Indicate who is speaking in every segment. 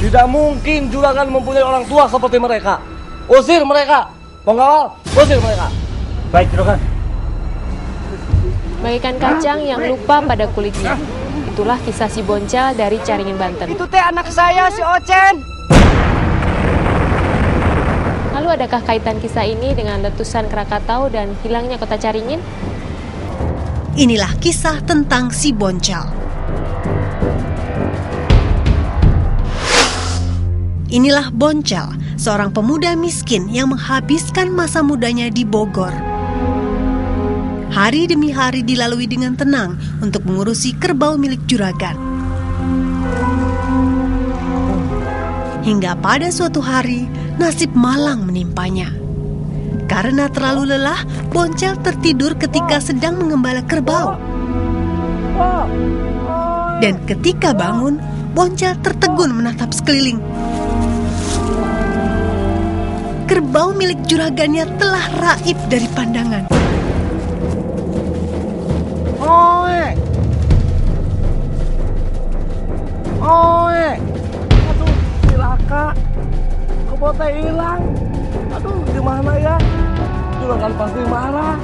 Speaker 1: Tidak mungkin juragan mempunyai orang tua seperti mereka. Usir mereka. Pengawal, usir mereka.
Speaker 2: Baik, juragan.
Speaker 3: Bagaikan kacang yang lupa pada kulitnya. Itulah kisah si Boncel dari Caringin, Banten.
Speaker 4: Itu teh anak saya, si Ocen.
Speaker 3: Lalu adakah kaitan kisah ini dengan letusan Krakatau dan hilangnya kota Caringin?
Speaker 5: Inilah kisah tentang si Boncel. Inilah Boncel, seorang pemuda miskin yang menghabiskan masa mudanya di Bogor. Hari demi hari dilalui dengan tenang untuk mengurusi kerbau milik juragan. Hingga pada suatu hari, nasib malang menimpanya. Karena terlalu lelah, Boncel tertidur ketika sedang mengembala kerbau. Dan ketika bangun, Boncel tertegun menatap sekeliling. Kerbau milik juragannya telah raib dari pandangan.
Speaker 1: Aduh, cilaka. Kerbau teh hilang. Aduh, gimana ya? Juragan pasti marah.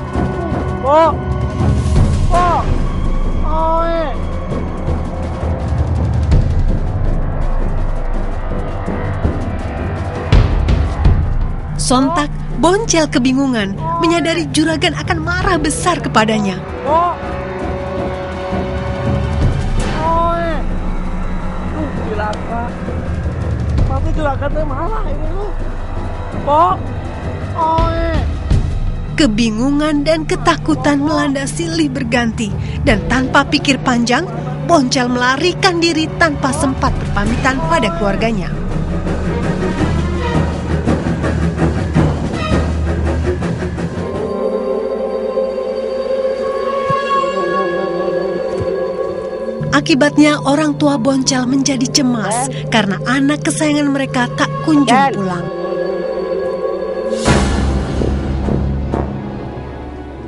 Speaker 1: Kok?
Speaker 5: Sontak, Boncel kebingungan, menyadari juragan akan marah besar kepadanya.
Speaker 1: Cilaka. Pasti juragan teh marah ini lu.
Speaker 5: Kebingungan dan ketakutan melanda silih berganti, dan tanpa pikir panjang, Boncel melarikan diri tanpa sempat berpamitan pada keluarganya. Akibatnya orang tua Boncel menjadi cemas karena anak kesayangan mereka tak kunjung pulang.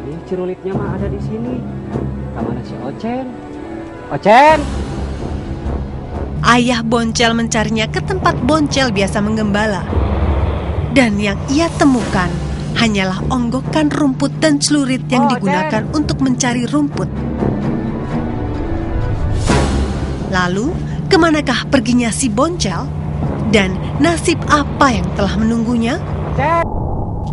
Speaker 2: Ini cirulitnya mah ada di sini. Kemana si Ocen? Ocen!
Speaker 5: Ayah Boncel mencarinya ke tempat Boncel biasa menggembala. Dan yang ia temukan hanyalah onggokan rumput dan celurit yang digunakan untuk mencari rumput. Lalu, kemanakah perginya si Boncel? Dan nasib apa yang telah menunggunya?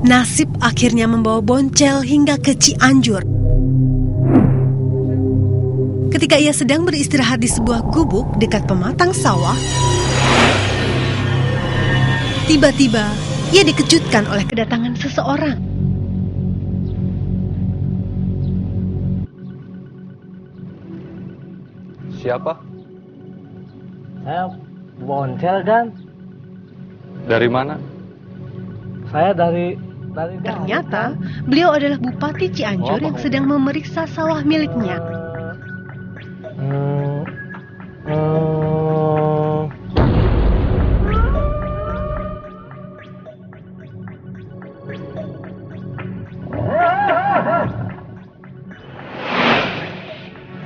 Speaker 5: Nasib akhirnya membawa Boncel hingga ke Cianjur. Ketika ia sedang beristirahat di sebuah gubuk dekat pematang sawah, tiba-tiba ia dikejutkan oleh kedatangan seseorang.
Speaker 6: Siapa?
Speaker 1: Saya Boncel, Dan.
Speaker 6: Dari mana?
Speaker 1: Saya dari
Speaker 5: Ternyata beliau adalah Bupati Cianjur yang sedang memeriksa sawah miliknya.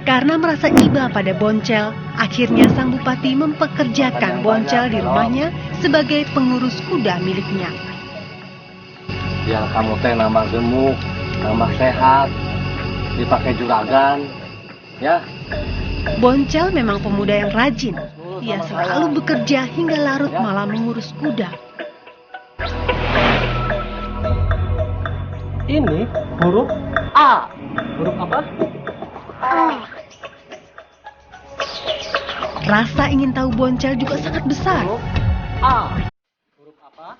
Speaker 5: Karena merasa iba pada Boncel, akhirnya sang bupati mempekerjakan Boncel di rumahnya sebagai pengurus kuda miliknya.
Speaker 1: Biar kamu teh nambah gemuk, nambah sehat, dipakai juragan, ya.
Speaker 5: Boncel memang pemuda yang rajin. Ia selalu bekerja hingga larut malam mengurus kuda.
Speaker 1: Ini huruf A. Huruf apa?
Speaker 5: Rasa ingin tahu Boncel juga sangat besar.
Speaker 1: A. Huruf apa?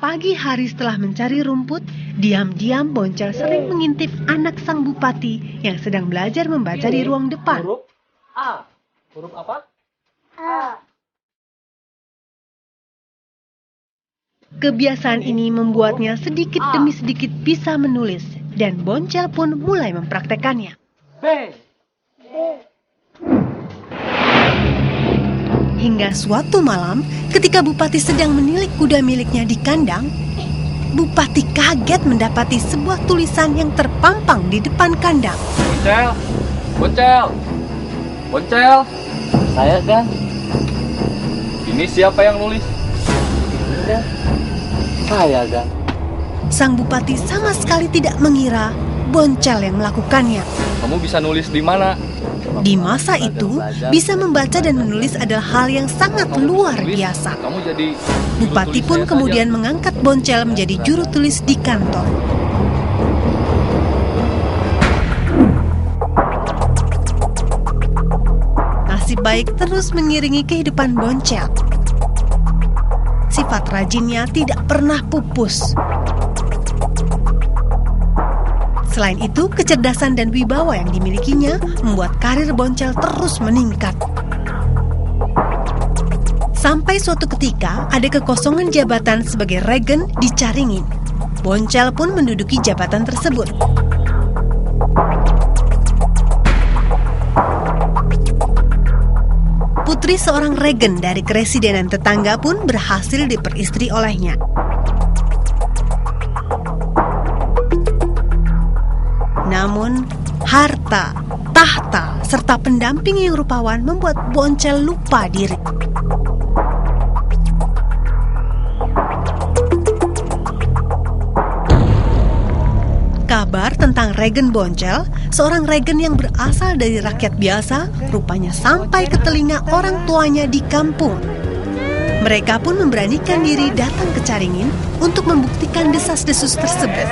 Speaker 5: Pagi hari setelah mencari rumput, diam-diam Boncel sering mengintip anak sang bupati yang sedang belajar membaca di ruang depan.
Speaker 1: Huruf A. Huruf apa?
Speaker 5: Kebiasaan ini membuatnya sedikit demi sedikit bisa menulis, dan Boncel pun mulai mempraktekannya.
Speaker 1: B.
Speaker 5: Hingga suatu malam, ketika Bupati sedang menilik kuda miliknya di kandang, Bupati kaget mendapati sebuah tulisan yang terpampang di depan kandang.
Speaker 6: Boncel!
Speaker 1: Saya, Dan.
Speaker 6: Ini siapa yang nulis?
Speaker 1: Saya, Gang.
Speaker 5: Sang bupati sama sekali tidak mengira Boncel yang melakukannya.
Speaker 6: Kamu bisa nulis di mana?
Speaker 5: Di masa itu, bisa membaca dan menulis adalah hal yang sangat luar biasa.
Speaker 6: Kamu jadi
Speaker 5: Bupati pun kemudian mengangkat Boncel menjadi juru tulis di kantor. Nasib baik terus mengiringi kehidupan Boncel. Sifat rajinnya tidak pernah pupus. Selain itu, kecerdasan dan wibawa yang dimilikinya membuat karir Boncel terus meningkat. Sampai suatu ketika ada kekosongan jabatan sebagai regen di Caringin. Boncel pun menduduki jabatan tersebut. Putri seorang regen dari keresidenan tetangga pun berhasil diperistri olehnya. Namun, harta, tahta, serta pendamping yang rupawan membuat Boncel lupa diri. Kabar tentang Regen Boncel, seorang regen yang berasal dari rakyat biasa, rupanya sampai ke telinga orang tuanya di kampung. Mereka pun memberanikan diri datang ke Caringin untuk membuktikan desas-desus tersebut.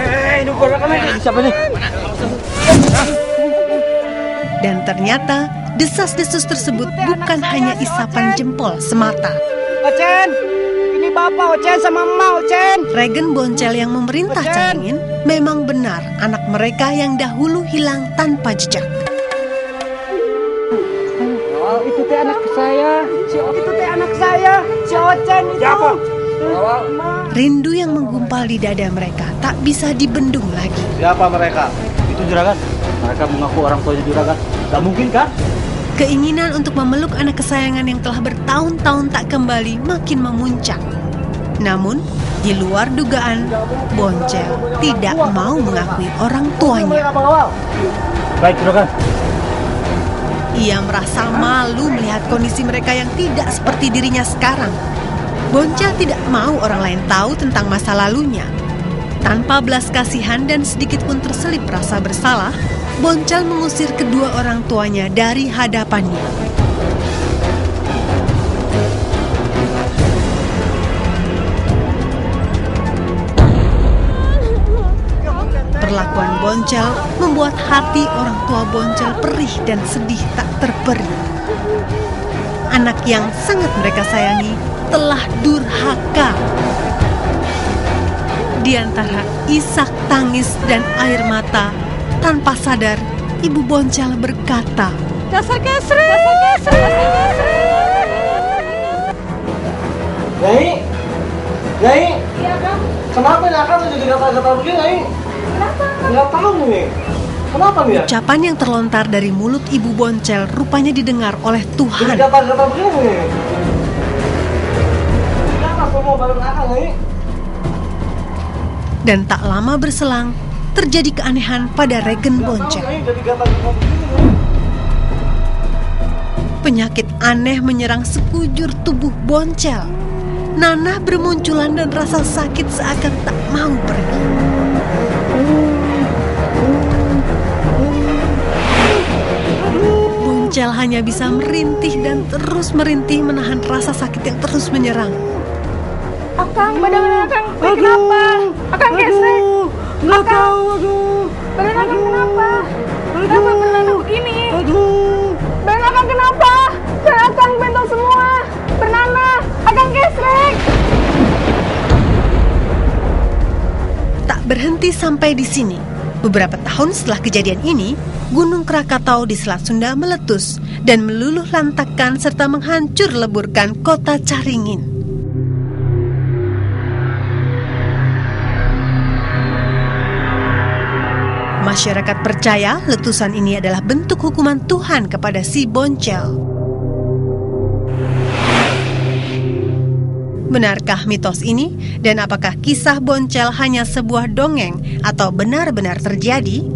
Speaker 5: Dan ternyata desas-desus tersebut bukan hanya isapan jempol semata.
Speaker 4: Ocen, ini Bapak Ocen sama Mama Ocen.
Speaker 5: Regen Boncel yang memerintah Caringin memang benar anak mereka yang dahulu hilang tanpa jejak.
Speaker 4: Itu teh anak saya. Itu teh anak saya. Si Ocen itu. Siapa?
Speaker 5: Rindu yang menggumpal di dada mereka tak bisa dibendung lagi.
Speaker 1: Siapa mereka? Itu juragan. Mereka mengaku orang tuanya juragan. Gak mungkin kan?
Speaker 5: Keinginan untuk memeluk anak kesayangan yang telah bertahun-tahun tak kembali makin memuncak. Namun, di luar dugaan, Boncel tidak mau mengakui orang tuanya.
Speaker 1: Baik, juragan.
Speaker 5: Ia merasa malu melihat kondisi mereka yang tidak seperti dirinya sekarang. Boncel tidak mau orang lain tahu tentang masa lalunya. Tanpa belas kasihan dan sedikit pun terselip rasa bersalah, Boncel mengusir kedua orang tuanya dari hadapannya. Perlakuan Boncel membuat hati orang tua Boncel perih dan sedih tak terperi. Anak yang sangat mereka sayangi telah durhaka. Di antara isak tangis dan air mata, tanpa sadar, ibu Boncel berkata,
Speaker 3: Dasar kesri.
Speaker 1: Nyai, Nyai. Iya, Kang. Kenapa ini akan jadi gatal-gatal begini, Nyai? Kenapa? Nggak tahu nih. Kenapa nih ya?
Speaker 5: Ucapan yang terlontar dari mulut ibu Boncel rupanya didengar oleh Tuhan.
Speaker 1: Jadi gatal-gatal begini nih. Kenapa semua barang akan, Nyai?
Speaker 5: Dan tak lama berselang, terjadi keanehan pada Regen Boncel.
Speaker 1: Jadi gatal-gatal begini, Nyai.
Speaker 5: Penyakit aneh menyerang sekujur tubuh Boncel. Nanah bermunculan dan rasa sakit seakan tak mau pergi. Boncel hanya bisa merintih dan terus merintih menahan rasa sakit yang terus menyerang.
Speaker 7: Akang, badan Akang, kenapa? Akang gesek.
Speaker 1: Nggak tahu, aduh.
Speaker 7: Badan Akang kenapa? Kenapa berlalu begini?
Speaker 1: Aduh.
Speaker 7: Badan Akang kenapa? Dan Akang bentol semua. Bernanah, Akang gesek.
Speaker 5: Tak berhenti sampai di sini. Beberapa tahun setelah kejadian ini, Gunung Krakatau di Selat Sunda meletus dan meluluh lantakkan serta menghancur leburkan kota Caringin. Masyarakat percaya letusan ini adalah bentuk hukuman Tuhan kepada si Boncel. Benarkah mitos ini? Dan apakah kisah Boncel hanya sebuah dongeng atau benar-benar terjadi?